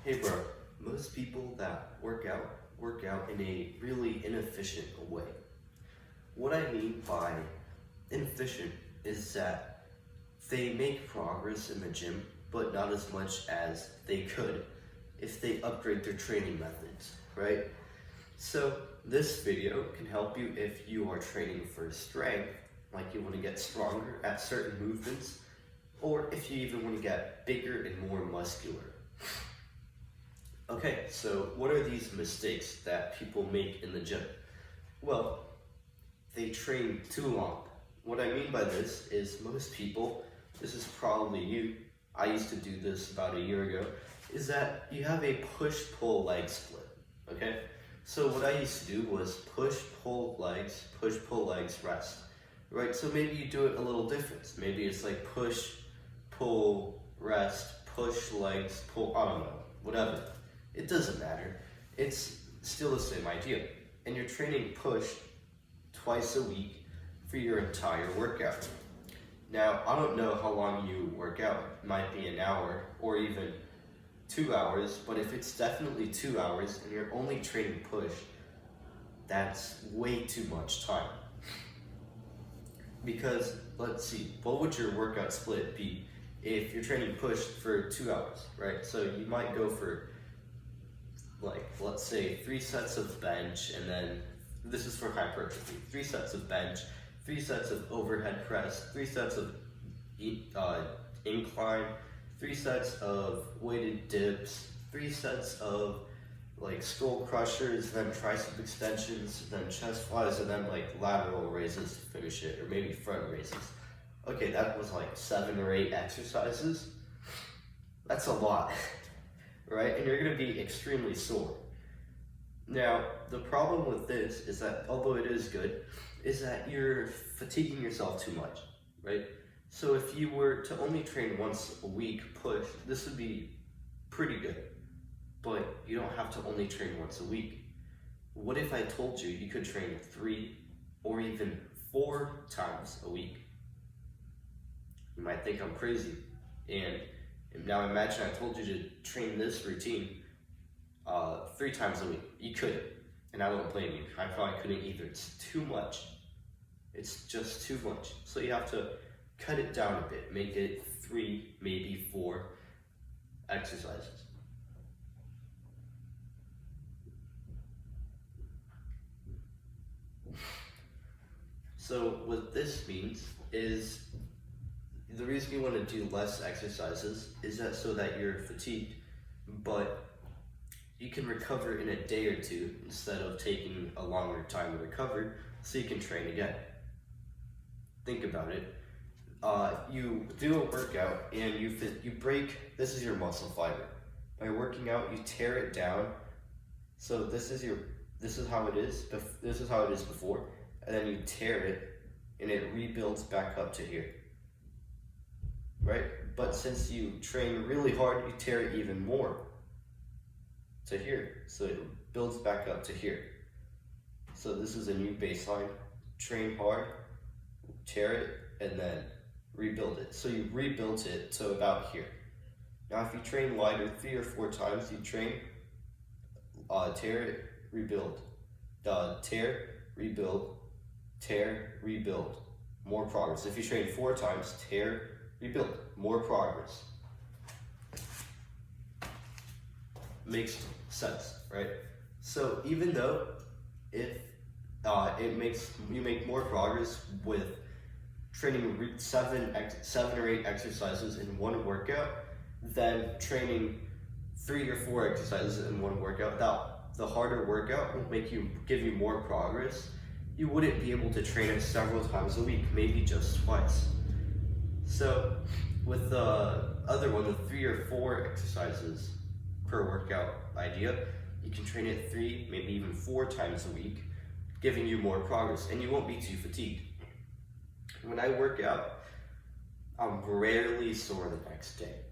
Hey bro, most people that work out in a really inefficient way. What I mean by inefficient is that they make progress in the gym, but not as much as they could if they upgrade their training methods, right? So this video can help you if you are training for strength, like you want to get stronger at certain movements, or if you even want to get bigger and more muscular. Okay, so what are these mistakes that people make in the gym? Well, they train too long. What I mean by this is most people, this is probably you, I used to do this about a year ago, is that you have a push-pull leg split, okay? So what I used to do was push-pull legs, rest, right? So maybe you do it a little different. Maybe it's like push, pull, rest, push legs, pull, I don't know, whatever. It doesn't matter. It's still the same idea. And you're training push twice a week for your entire workout. Now, I don't know how long you work out. It might be an hour or even 2 hours, but if it's definitely 2 hours and you're only training push, that's way too much time. Because, let's see, what would your workout split be if you're training push for 2 hours, right? So you might go for, like, let's say 3 sets of bench, and then this is for hypertrophy, 3 sets of bench, 3 sets of overhead press, 3 sets of incline, 3 sets of weighted dips, 3 sets of like skull crushers, then tricep extensions, then chest flies, and then like lateral raises to finish it, or maybe front raises. Okay, that was like 7 or 8 exercises. That's a lot, right? And you're gonna be extremely sore. Now, the problem with this is that, although it is good, is that you're fatiguing yourself too much, right? So if you were to only train once a week push, this would be pretty good, but you don't have to only train once a week. What if I told you you could train 3 or even 4 times a week? You might think I'm crazy. And now imagine I told you to train this routine 3 times a week. You couldn't, and I don't blame you. I probably couldn't either. It's too much. It's just too much. So you have to cut it down a bit. Make it 3, maybe 4 exercises. So what this means is, the reason you want to do less exercises is that so that you're fatigued, but you can recover in a day or 2 instead of taking a longer time to recover, so you can train again. Think about it. You do a workout and you break, this is your muscle fiber. By working out, you tear it down. So this is how it is before, and then you tear it and it rebuilds back up to here. Right? But since you train really hard, you tear it even more to here. So it builds back up to here. So this is a new baseline. Train hard, tear it, and then rebuild it. So you rebuilt it to about here. Now if you train lighter 3 or 4 times, you train, tear it, rebuild, tear, rebuild, tear, rebuild, more progress. If you train 4 times, tear, rebuild, more progress. Makes sense, right? So even though if you make more progress with training 7 or 8 exercises in one workout than training 3 or 4 exercises in one workout, the harder workout will give you more progress. You wouldn't be able to train it several times a week, maybe just twice. So with the other one, the 3 or 4 exercises per workout idea, you can train it 3, maybe even 4 times a week, giving you more progress, and you won't be too fatigued. When I work out, I'm rarely sore the next day.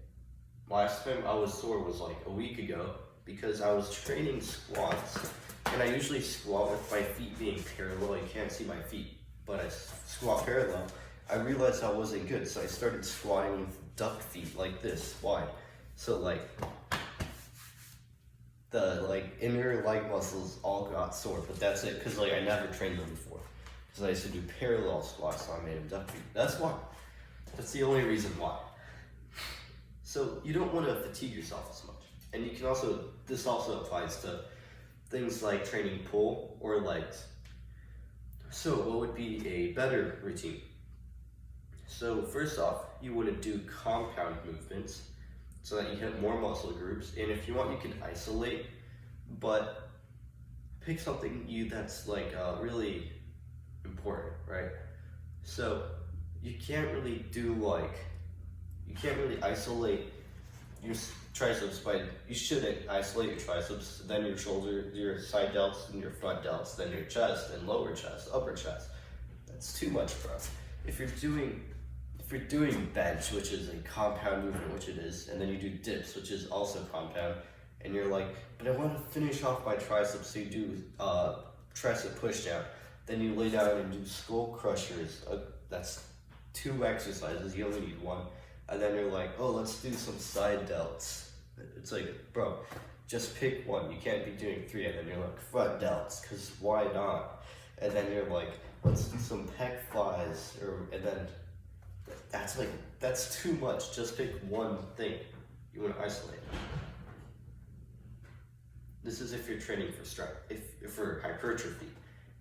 Last time I was sore was like a week ago, because I was training squats, and I usually squat with my feet being parallel. You can't see my feet, but I squat parallel. I realized that wasn't good, so I started squatting with duck feet like this, wide. So like the like inner leg muscles all got sore, but that's it, because like I never trained them before. Because I used to do parallel squats, so I made them duck feet. That's why. That's the only reason why. So you don't want to fatigue yourself as much. And you can also, this also applies to things like training pull or legs. So what would be a better routine? So first off, you want to do compound movements so that you hit more muscle groups. And if you want, you can isolate, but pick something that's like really important, right? So you can't really isolate your triceps you shouldn't isolate your triceps, then your shoulder, your side delts, and your front delts, then your chest and lower chest, upper chest. That's too much, bro. If you're doing bench, which is a compound movement, which it is, and then you do dips, which is also compound, and you're like, but I want to finish off my triceps, so you do tricep push down, then you lay down and do skull crushers. That's 2 exercises, you only need 1. And then you're like, oh, let's do some side delts. It's like, bro, just pick 1. You can't be doing 3. And then you're like, front delts, because why not? And then you're like, let's do some pec flies. And then that's too much. Just pick 1 thing you want to isolate. This is if you're training for strength, if for hypertrophy.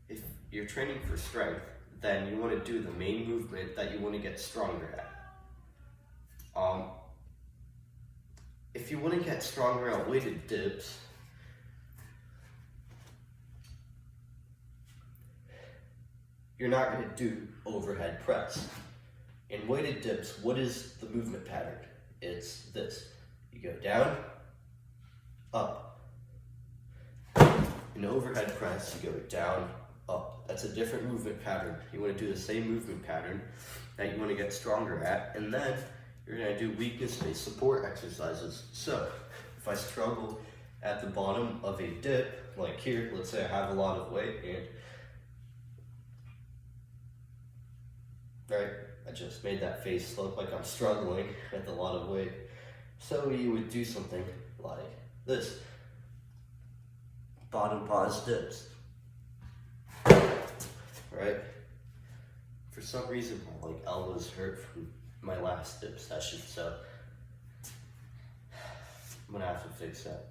If you're training for strength, then you want to do the main movement that you want to get stronger at. If you want to get stronger at weighted dips, you're not going to do overhead press. In weighted dips, what is the movement pattern? It's this. You go down, up. In overhead press, you go down, up. That's a different movement pattern. You want to do the same movement pattern that you want to get stronger at, and then you're going to do weakness-based support exercises. So, if I struggle at the bottom of a dip, like here, let's say I have a lot of weight, and right, I just made that face look like I'm struggling with a lot of weight. So you would do something like this. Bottom pause dips. Right? For some reason, my elbows hurt from my last dip session, so I'm gonna have to fix that.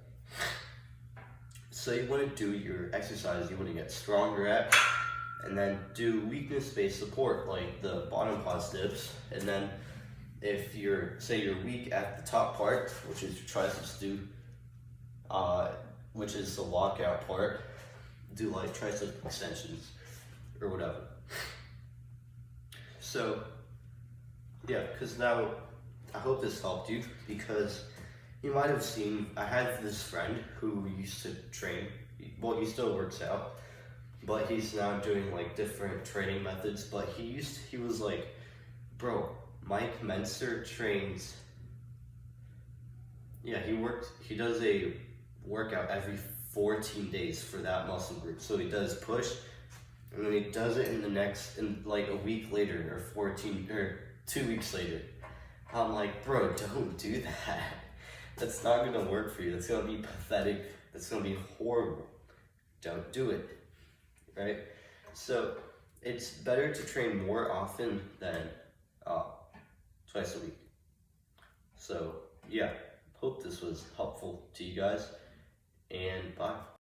So you want to do your exercise you want to get stronger at, and then do weakness-based support like the bottom pause dips. And then if you're weak at the top part, which is your triceps, which is the lockout part, do like tricep extensions or whatever. So yeah, because now I hope this helped you, because you might have seen I had this friend who used to train. Well, he still works out, but he's now doing like different training methods. But he was like, bro, Mike Menser trains. Yeah, he does a workout every 14 days for that muscle group. So he does push, and then he does it in like a week later, or 2 weeks later. I'm like, bro, don't do that. That's not gonna work for you. That's gonna be pathetic. That's gonna be horrible. Don't do it, right? So it's better to train more often than twice a week. So yeah, hope this was helpful to you guys.